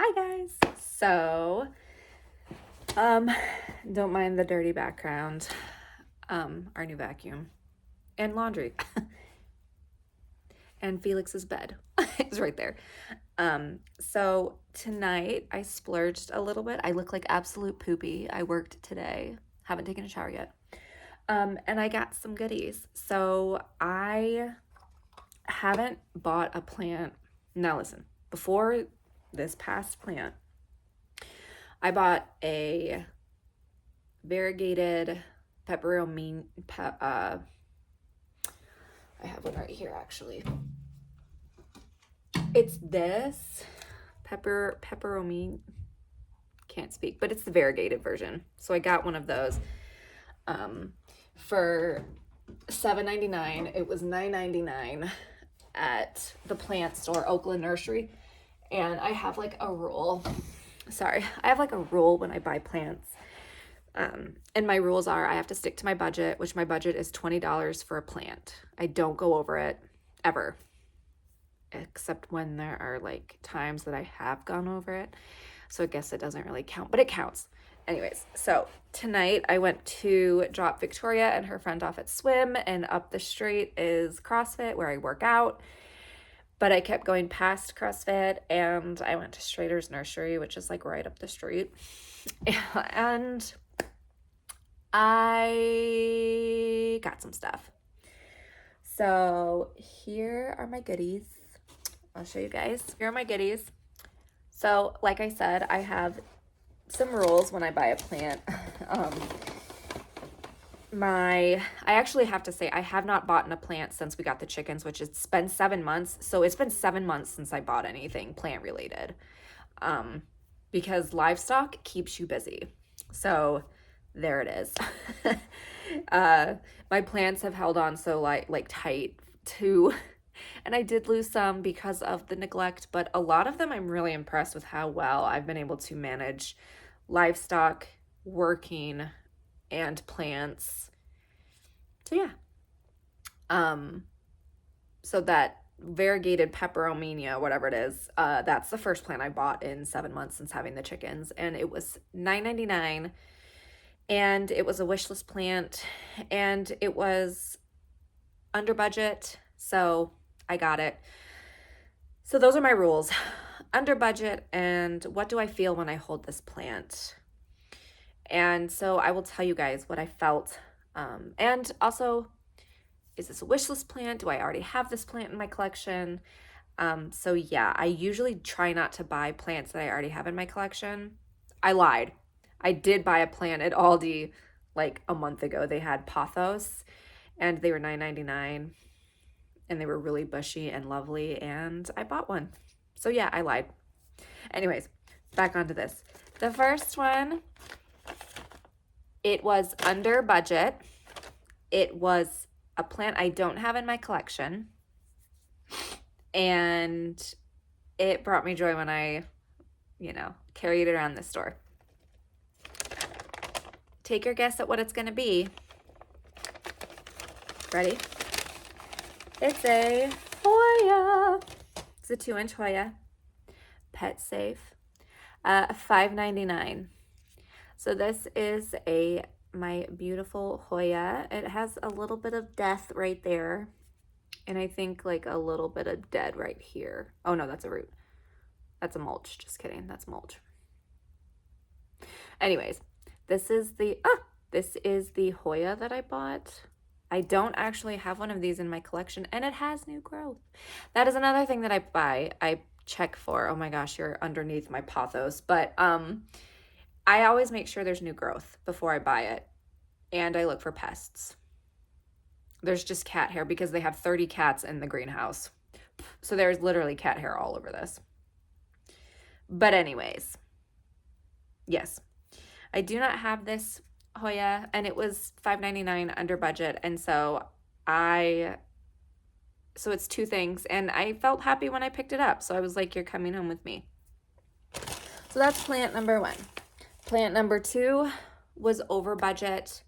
Hi guys. So, don't mind the dirty background. Our new vacuum and laundry. And Felix's bed is right there. So tonight I splurged a little bit. I look like absolute poopy. I worked today. Haven't taken a shower yet. And I got some goodies. So I haven't bought a plant. Now listen, before this past plant, I bought a variegated pepperoni. I have one right here actually. It's this pepperoni. Can't speak, but it's the variegated version. So I got one of those for $7.99. It was $9.99 at the plant store, Oakland Nursery. And I have like a rule. Sorry, I have like a rule when I buy plants. And my rules are I have to stick to my budget, which my budget is $20 for a plant. I don't go over it ever, except when there are like times that I have gone over it. So I guess it doesn't really count, but it counts. Anyways, so tonight I went to drop Victoria and her friend off at swim, and up the street is CrossFit where I work out. But I kept going past CrossFit and I went to Straders Nursery, which is like right up the street. And I got some stuff. So here are my goodies. I'll show you guys. Here are my goodies. So like I said, I have some rules when I buy a plant. I actually have to say I have not bought a plant since we got the chickens, which it's been 7 months. So it's been 7 months since I bought anything plant related. Because livestock keeps you busy. So there it is. My plants have held on so like tight too. And I did lose some because of the neglect, but a lot of them I'm really impressed with how well I've been able to manage livestock, working, and plants. So yeah. So that variegated peperomia, whatever it is, that's the first plant I bought in 7 months since having the chickens, and it was $9.99, and it was a wish list plant, and it was under budget, so I got it. So those are my rules. Under budget, and what do I feel when I hold this plant? And so I will tell you guys what I felt. And also, is this a wish list plant? Do I already have this plant in my collection? So yeah, I usually try not to buy plants that I already have in my collection. I lied. I did buy a plant at Aldi like a month ago. They had pothos and they were $9.99 and they were really bushy and lovely, and I bought one. So yeah, I lied. Anyways, back onto this. The first one, it was under budget. It was a plant I don't have in my collection, and it brought me joy when I, carried it around the store. Take your guess at what it's going to be. Ready? It's a Hoya. It's a 2-inch Hoya. Pet safe. $5.99. So this is my beautiful Hoya. It has a little bit of death right there. And I think like a little bit of dead right here. Oh no, that's a root. That's a mulch. Just kidding. That's mulch. Anyways, this is the Hoya that I bought. I don't actually have one of these in my collection, and it has new growth. That is another thing that I buy. I check for. Oh my gosh, you're underneath my pothos. But I always make sure there's new growth before I buy it, and I look for pests. There's just cat hair because they have 30 cats in the greenhouse. So there's literally cat hair all over this. But anyways, yes, I do not have this Hoya, and it was $5.99 under budget, and so it's two things, and I felt happy when I picked it up. So I was like, you're coming home with me. So that's plant number 1. Plant number 2 was over budget.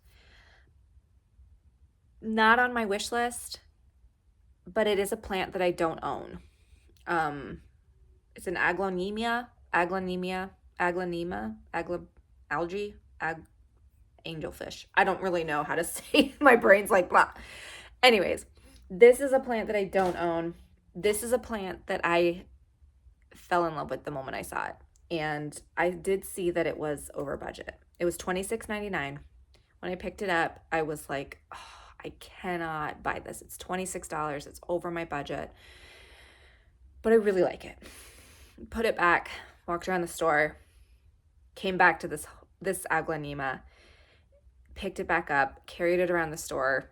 Not on my wish list, but it is a plant that I don't own. It's an aglaonemia. algae, angelfish. I don't really know how to say. My brain's like blah. Anyways, this is a plant that I don't own. This is a plant that I fell in love with the moment I saw it. And I did see that it was over budget. It was $26.99. When I picked it up, I was like, oh, I cannot buy this. It's $26. It's over my budget. But I really like it. Put it back, walked around the store, came back to this aglaonema, picked it back up, carried it around the store,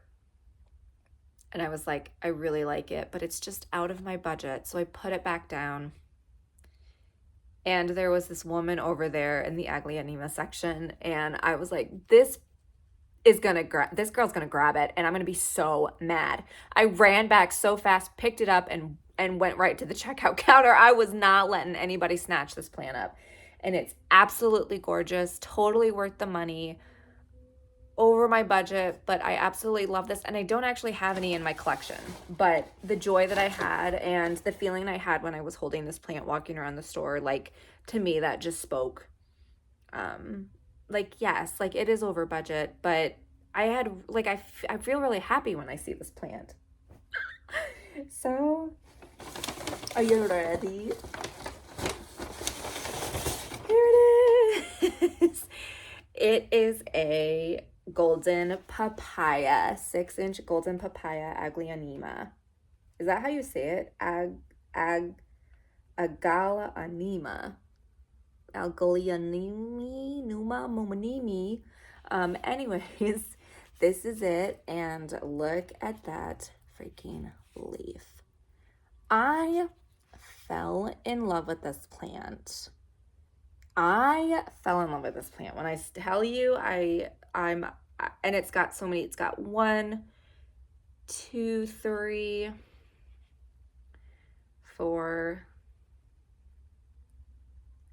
and I was like, I really like it, but it's just out of my budget. So I put it back down. And there was this woman over there in the aglaonema section, and I was like, this girl's gonna grab it, and I'm gonna be so mad. I ran back so fast, picked it up, and went right to the checkout counter. I was not letting anybody snatch this plant up. And it's absolutely gorgeous, totally worth the money, over my budget, but I absolutely love this. And I don't actually have any in my collection, but the joy that I had and the feeling I had when I was holding this plant walking around the store, like, to me, that just spoke. Like, yes, like, it is over budget, but I had, like, I feel really happy when I see this plant. So, are you ready? Here it is. It is a golden papaya, 6-inch golden papaya aglaonema. Is that how you say it? Agalaonema. Aglaonemi, numa, momonimi. Anyways, this is it, and look at that freaking leaf. I fell in love with this plant. When I tell you, and it's got so many, it's got 1, 2, 3, 4.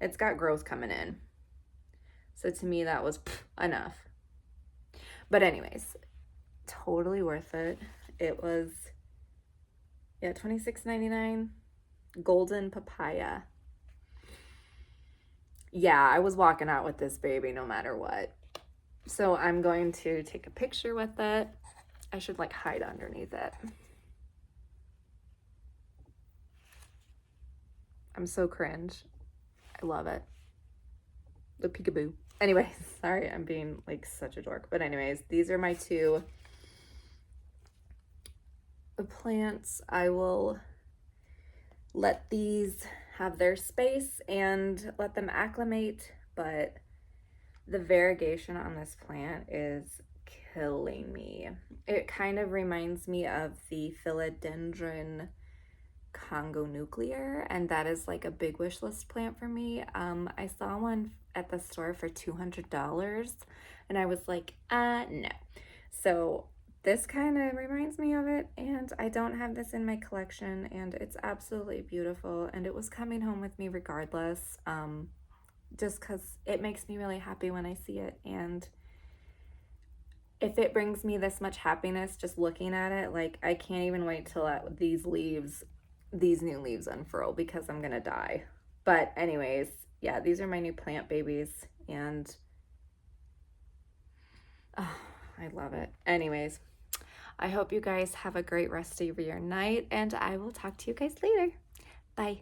It's got growth coming in. So to me, that was enough. But anyways, totally worth it. It was, yeah, $26.99. Golden papaya. Yeah, I was walking out with this baby no matter what. So I'm going to take a picture with it. I should like hide underneath it. I'm so cringe. I love it. The peekaboo. Anyways, sorry, I'm being like such a dork. But anyways, these are my 2 plants. I will let these have their space and let them acclimate, but the variegation on this plant is killing me. It kind of reminds me of the philodendron Congo nuclear, and that is like a big wish list plant for me. I saw one at the store for $200, and I was like, no. So this kind of reminds me of it, and I don't have this in my collection, and it's absolutely beautiful, and it was coming home with me regardless, just because it makes me really happy when I see it. And if it brings me this much happiness just looking at it, like, I can't even wait till these new leaves unfurl, because I'm gonna die. But anyways, yeah, these are my new plant babies, and oh, I love it. Anyways, I hope you guys have a great rest of your night, and I will talk to you guys later. Bye.